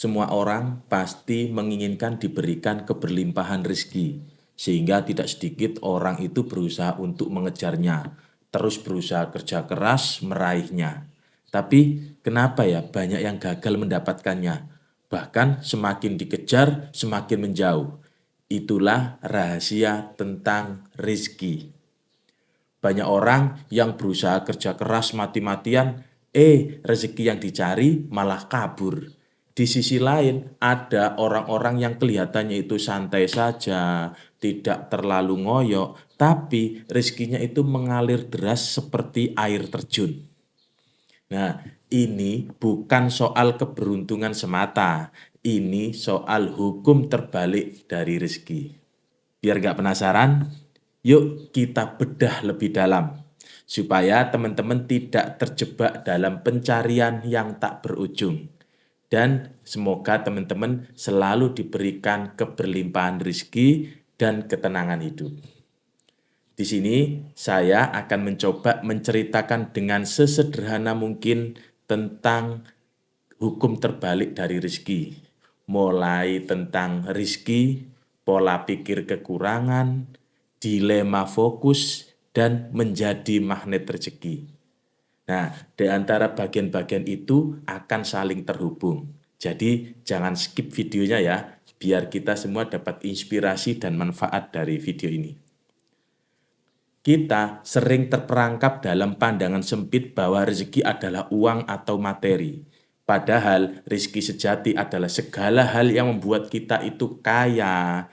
Semua orang pasti menginginkan diberikan keberlimpahan rezeki, sehingga tidak sedikit orang itu berusaha untuk mengejarnya, terus berusaha kerja keras meraihnya. Tapi kenapa ya banyak yang gagal mendapatkannya? Bahkan semakin dikejar, semakin menjauh. Itulah rahasia tentang rezeki. Banyak orang yang berusaha kerja keras mati-matian, rezeki yang dicari malah kabur. Di sisi lain, ada orang-orang yang kelihatannya itu santai saja, tidak terlalu ngoyo, tapi rezekinya itu mengalir deras seperti air terjun. Nah, ini bukan soal keberuntungan semata, ini soal hukum terbalik dari rezeki. Biar gak penasaran, yuk kita bedah lebih dalam supaya teman-teman tidak terjebak dalam pencarian yang tak berujung. Dan semoga teman-teman selalu diberikan keberlimpahan rezeki dan ketenangan hidup. Di sini saya akan mencoba menceritakan dengan sesederhana mungkin tentang hukum terbalik dari rezeki. Mulai tentang rezeki, pola pikir kekurangan, dilema fokus, dan menjadi magnet rezeki. Nah, di antara bagian-bagian itu akan saling terhubung. Jadi jangan skip videonya ya, biar kita semua dapat inspirasi dan manfaat dari video ini. Kita sering terperangkap dalam pandangan sempit bahwa rezeki adalah uang atau materi. Padahal rezeki sejati adalah segala hal yang membuat kita itu kaya,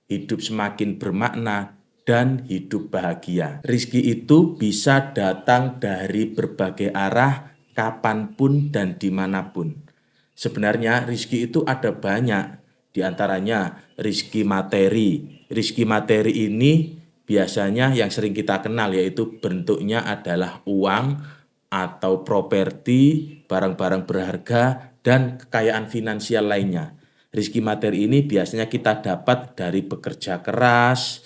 hidup semakin bermakna, dan hidup bahagia. Rezeki itu bisa datang dari berbagai arah, kapanpun dan dimanapun. Sebenarnya rezeki itu ada banyak, di antaranya rezeki materi. Rezeki materi ini biasanya yang sering kita kenal yaitu bentuknya adalah uang atau properti, barang-barang berharga, dan kekayaan finansial lainnya. Rezeki materi ini biasanya kita dapat dari bekerja keras,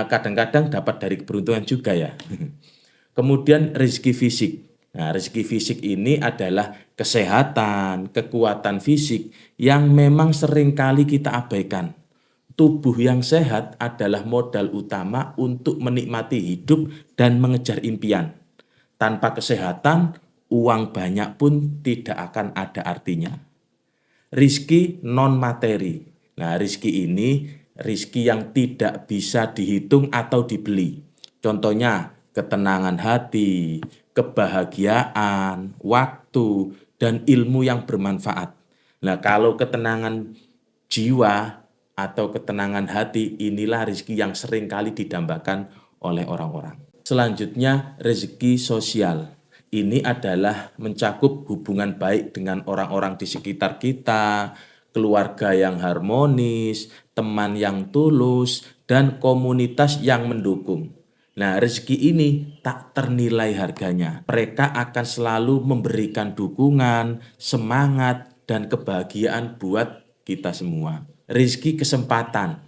kadang-kadang dapat dari keberuntungan juga ya. Kemudian rezeki fisik. Nah, rezeki fisik ini adalah kesehatan, kekuatan fisik yang memang seringkali kita abaikan. Tubuh yang sehat adalah modal utama untuk menikmati hidup dan mengejar impian. Tanpa kesehatan, uang banyak pun tidak akan ada artinya. Rizki non-materi. Nah, rizki ini rizki yang tidak bisa dihitung atau dibeli. Contohnya, ketenangan hati, kebahagiaan, waktu, dan ilmu yang bermanfaat. Nah, kalau ketenangan jiwa atau ketenangan hati, inilah rezeki yang sering kali didambakan oleh orang-orang. Selanjutnya, rezeki sosial. Ini adalah mencakup hubungan baik dengan orang-orang di sekitar kita, keluarga yang harmonis, teman yang tulus, dan komunitas yang mendukung. Nah, rezeki ini tak ternilai harganya. Mereka akan selalu memberikan dukungan, semangat, dan kebahagiaan buat kita semua. Rezeki kesempatan.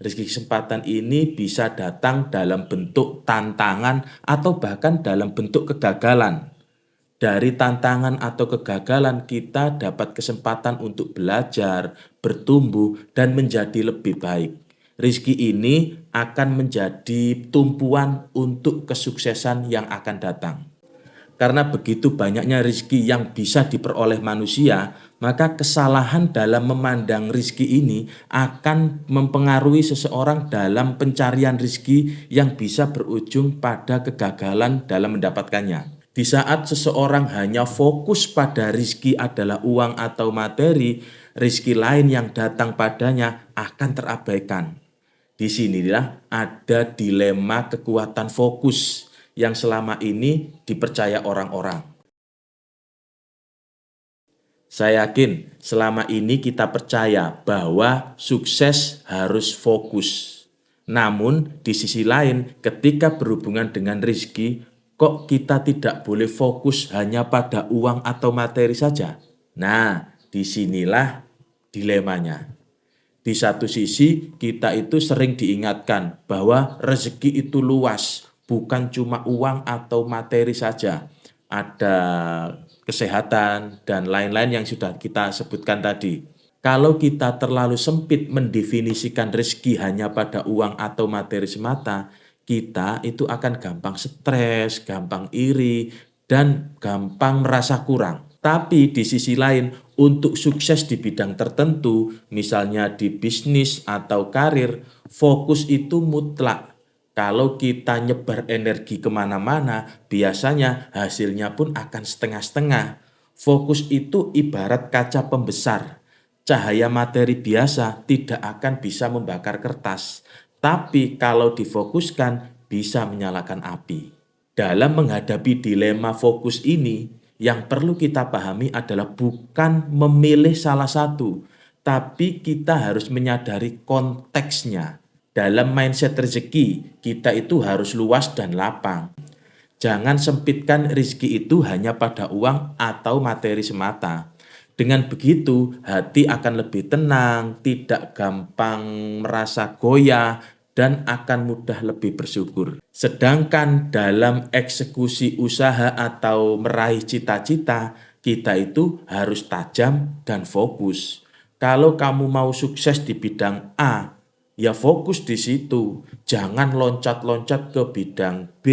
Rezeki kesempatan ini bisa datang dalam bentuk tantangan atau bahkan dalam bentuk kegagalan. Dari tantangan atau kegagalan kita dapat kesempatan untuk belajar, bertumbuh, dan menjadi lebih baik. Rizki ini akan menjadi tumpuan untuk kesuksesan yang akan datang. Karena begitu banyaknya rizki yang bisa diperoleh manusia, maka kesalahan dalam memandang rizki ini akan mempengaruhi seseorang dalam pencarian rizki yang bisa berujung pada kegagalan dalam mendapatkannya. Di saat seseorang hanya fokus pada rizki adalah uang atau materi, rizki lain yang datang padanya akan terabaikan. Di sinilah ada dilema kekuatan fokus yang selama ini dipercaya orang-orang. Saya yakin selama ini kita percaya bahwa sukses harus fokus. Namun di sisi lain ketika berhubungan dengan rezeki, kok kita tidak boleh fokus hanya pada uang atau materi saja? Nah, disinilah dilemanya. Di satu sisi kita itu sering diingatkan bahwa rezeki itu luas, bukan cuma uang atau materi saja. Ada kesehatan dan lain-lain yang sudah kita sebutkan tadi. Kalau kita terlalu sempit mendefinisikan rezeki hanya pada uang atau materi semata, kita itu akan gampang stres, gampang iri, dan gampang merasa kurang. Tapi di sisi lain, untuk sukses di bidang tertentu, misalnya di bisnis atau karir, fokus itu mutlak. Kalau kita nyebar energi kemana-mana, biasanya hasilnya pun akan setengah-setengah. Fokus itu ibarat kaca pembesar. Cahaya materi biasa tidak akan bisa membakar kertas, tapi kalau difokuskan bisa menyalakan api. Dalam menghadapi dilema fokus ini, yang perlu kita pahami adalah bukan memilih salah satu, tapi kita harus menyadari konteksnya. Dalam mindset rezeki, kita itu harus luas dan lapang. Jangan sempitkan rezeki itu hanya pada uang atau materi semata. Dengan begitu, hati akan lebih tenang, tidak gampang merasa goyah, dan akan mudah lebih bersyukur. Sedangkan dalam eksekusi usaha atau meraih cita-cita, kita itu harus tajam dan fokus. Kalau kamu mau sukses di bidang A, ya fokus di situ. Jangan loncat-loncat ke bidang B,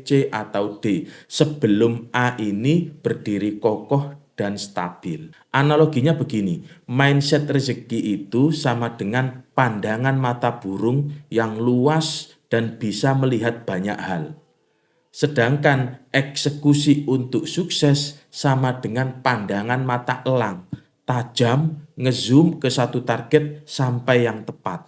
C, atau D sebelum A ini berdiri kokoh dan stabil. Analoginya begini, mindset rezeki itu sama dengan pandangan mata burung yang luas dan bisa melihat banyak hal. Sedangkan eksekusi untuk sukses sama dengan pandangan mata elang, tajam, ngezoom ke satu target sampai yang tepat.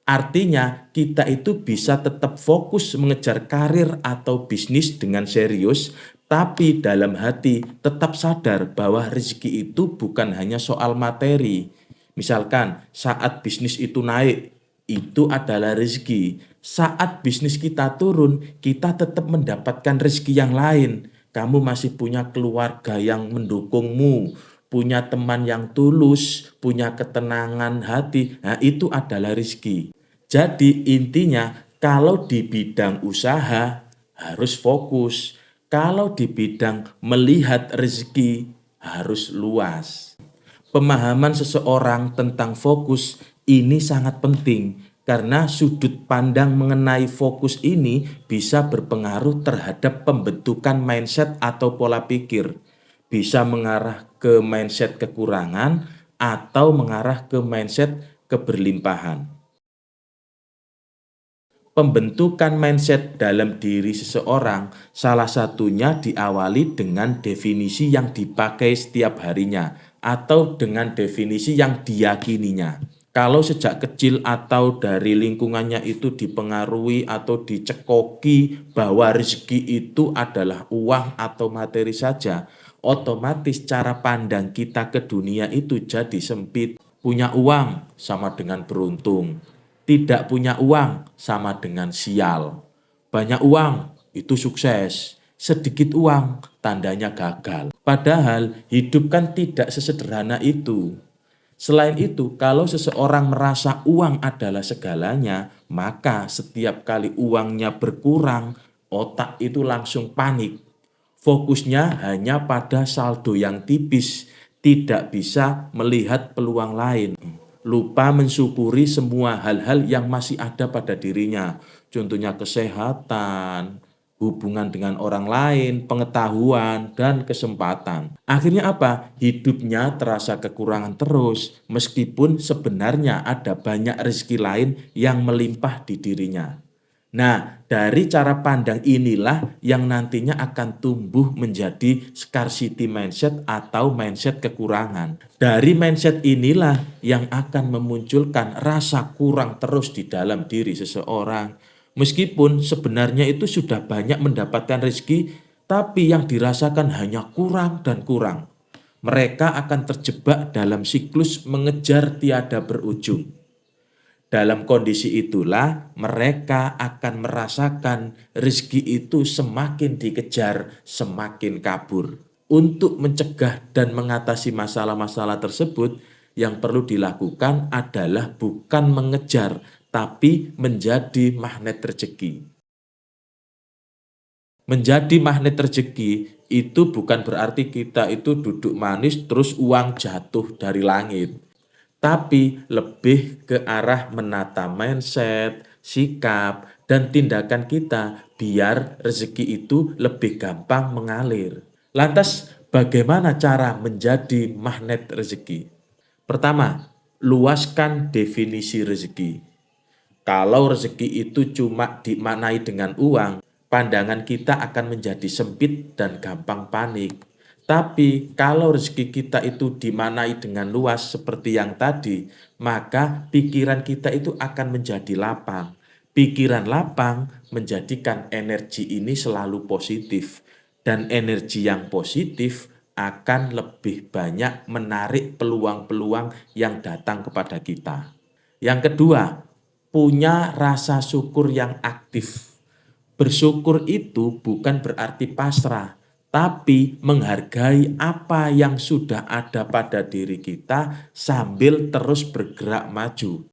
Artinya kita itu bisa tetap fokus mengejar karir atau bisnis dengan serius, tapi dalam hati tetap sadar bahwa rezeki itu bukan hanya soal materi. Misalkan saat bisnis itu naik, itu adalah rezeki. Saat bisnis kita turun, kita tetap mendapatkan rezeki yang lain. Kamu masih punya keluarga yang mendukungmu, punya teman yang tulus, punya ketenangan hati. Nah, itu adalah rezeki. Jadi intinya kalau di bidang usaha harus fokus, kalau di bidang melihat rezeki harus luas. Pemahaman seseorang tentang fokus ini sangat penting karena sudut pandang mengenai fokus ini bisa berpengaruh terhadap pembentukan mindset atau pola pikir. Bisa mengarah ke mindset kekurangan atau mengarah ke mindset keberlimpahan. Pembentukan mindset dalam diri seseorang salah satunya diawali dengan definisi yang dipakai setiap harinya atau dengan definisi yang diyakininya. Kalau sejak kecil atau dari lingkungannya itu dipengaruhi atau dicekoki bahwa rezeki itu adalah uang atau materi saja, otomatis cara pandang kita ke dunia itu jadi sempit. Punya uang sama dengan beruntung, tidak punya uang sama dengan sial. Banyak uang itu sukses. Sedikit uang tandanya gagal. Padahal hidup kan tidak sesederhana itu. Selain itu, kalau seseorang merasa uang adalah segalanya, maka setiap kali uangnya berkurang, otak itu langsung panik. Fokusnya hanya pada saldo yang tipis, tidak bisa melihat peluang lain. Lupa mensyukuri semua hal-hal yang masih ada pada dirinya. Contohnya kesehatan, hubungan dengan orang lain, pengetahuan, dan kesempatan. Akhirnya apa? Hidupnya terasa kekurangan terus, meskipun sebenarnya ada banyak rezeki lain yang melimpah di dirinya. Nah, dari cara pandang inilah yang nantinya akan tumbuh menjadi scarcity mindset atau mindset kekurangan. Dari mindset inilah yang akan memunculkan rasa kurang terus di dalam diri seseorang. Meskipun sebenarnya itu sudah banyak mendapatkan rezeki, tapi yang dirasakan hanya kurang dan kurang. Mereka akan terjebak dalam siklus mengejar tiada berujung. Dalam kondisi itulah mereka akan merasakan rezeki itu semakin dikejar, semakin kabur. Untuk mencegah dan mengatasi masalah-masalah tersebut, yang perlu dilakukan adalah bukan mengejar, tapi menjadi magnet rezeki. Menjadi magnet rezeki itu bukan berarti kita itu duduk manis terus uang jatuh dari langit. tapi lebih ke arah menata mindset, sikap, dan tindakan kita biar rezeki itu lebih gampang mengalir. Lantas, bagaimana cara menjadi magnet rezeki? Pertama, luaskan definisi rezeki. Kalau rezeki itu cuma dimaknai dengan uang, pandangan kita akan menjadi sempit dan gampang panik. Tapi kalau rezeki kita itu dimaknai dengan luas seperti yang tadi, maka pikiran kita itu akan menjadi lapang. Pikiran lapang menjadikan energi ini selalu positif. Dan energi yang positif akan lebih banyak menarik peluang-peluang yang datang kepada kita. Yang kedua, punya rasa syukur yang aktif. Bersyukur itu bukan berarti pasrah, tapi menghargai apa yang sudah ada pada diri kita sambil terus bergerak maju.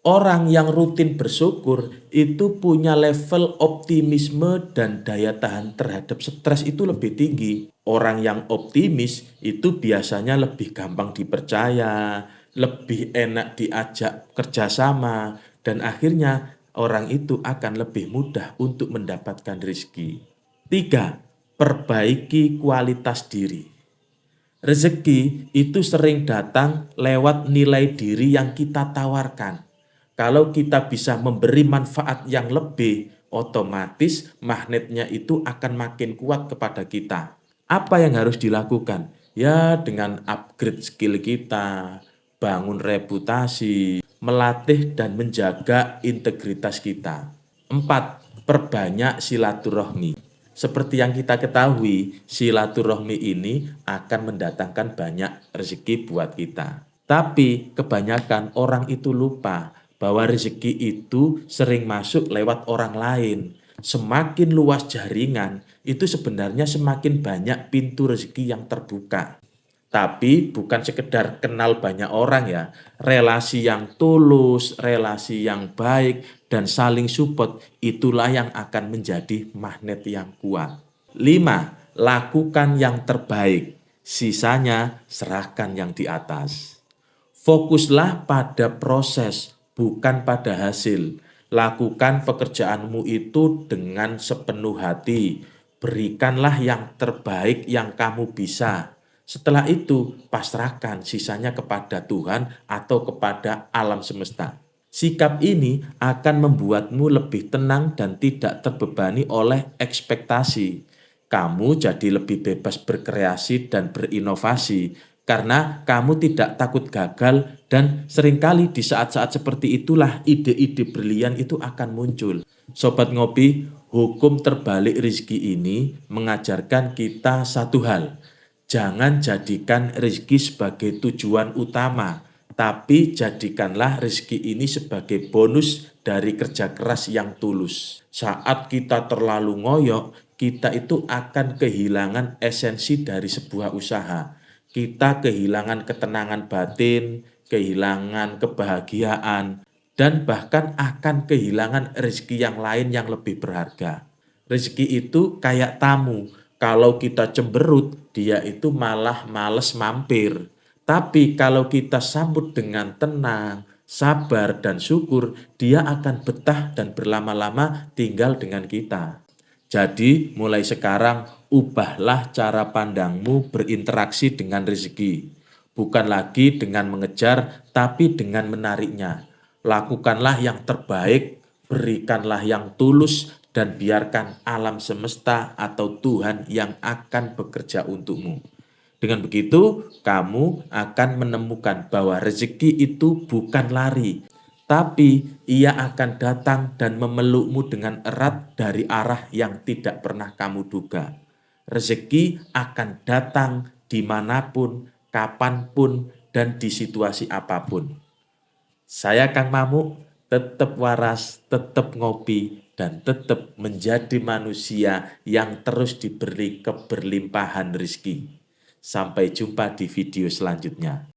Orang yang rutin bersyukur itu punya level optimisme dan daya tahan terhadap stres itu lebih tinggi. Orang yang optimis itu biasanya lebih gampang dipercaya, lebih enak diajak kerjasama, dan akhirnya orang itu akan lebih mudah untuk mendapatkan rezeki. Tiga, perbaiki kualitas diri. Rezeki itu sering datang lewat nilai diri yang kita tawarkan. Kalau kita bisa memberi manfaat yang lebih, otomatis magnetnya itu akan makin kuat kepada kita. Apa yang harus dilakukan? Ya, dengan upgrade skill kita, bangun reputasi, melatih dan menjaga integritas kita. 4. Perbanyak silaturahmi. Seperti yang kita ketahui, silaturahmi ini akan mendatangkan banyak rezeki buat kita. Tapi kebanyakan orang itu lupa bahwa rezeki itu sering masuk lewat orang lain. Semakin luas jaringan, itu sebenarnya semakin banyak pintu rezeki yang terbuka. Tapi bukan sekedar kenal banyak orang ya, relasi yang tulus, relasi yang baik, dan saling support itulah yang akan menjadi magnet yang kuat. 5. Lakukan yang terbaik, sisanya serahkan yang di atas. Fokuslah pada proses, bukan pada hasil. Lakukan pekerjaanmu itu dengan sepenuh hati. Berikanlah yang terbaik yang kamu bisa. Setelah itu, pasrahkan sisanya kepada Tuhan atau kepada alam semesta. Sikap ini akan membuatmu lebih tenang dan tidak terbebani oleh ekspektasi. Kamu jadi lebih bebas berkreasi dan berinovasi karena kamu tidak takut gagal dan seringkali di saat-saat seperti itulah ide-ide brilian itu akan muncul. Sobat Ngopi, hukum terbalik rezeki ini mengajarkan kita satu hal. Jangan jadikan rezeki sebagai tujuan utama, tapi jadikanlah rezeki ini sebagai bonus dari kerja keras yang tulus. Saat kita terlalu ngoyok, kita itu akan kehilangan esensi dari sebuah usaha. Kita kehilangan ketenangan batin, kehilangan kebahagiaan, dan bahkan akan kehilangan rezeki yang lain yang lebih berharga. Rezeki itu kayak tamu. Kalau kita cemberut, dia itu malah males mampir. Tapi kalau kita sambut dengan tenang, sabar, dan syukur, dia akan betah dan berlama-lama tinggal dengan kita. Jadi, mulai sekarang, ubahlah cara pandangmu berinteraksi dengan rezeki. Bukan lagi dengan mengejar, tapi dengan menariknya. Lakukanlah yang terbaik, berikanlah yang tulus, dan biarkan alam semesta atau Tuhan yang akan bekerja untukmu. Dengan begitu, kamu akan menemukan bahwa rezeki itu bukan lari, tapi ia akan datang dan memelukmu dengan erat dari arah yang tidak pernah kamu duga. Rezeki akan datang dimanapun, kapanpun, dan di situasi apapun. Saya Kang Mamuk, tetap waras, tetap ngopi, dan tetap menjadi manusia yang terus diberi keberlimpahan rezeki. Sampai jumpa di video selanjutnya.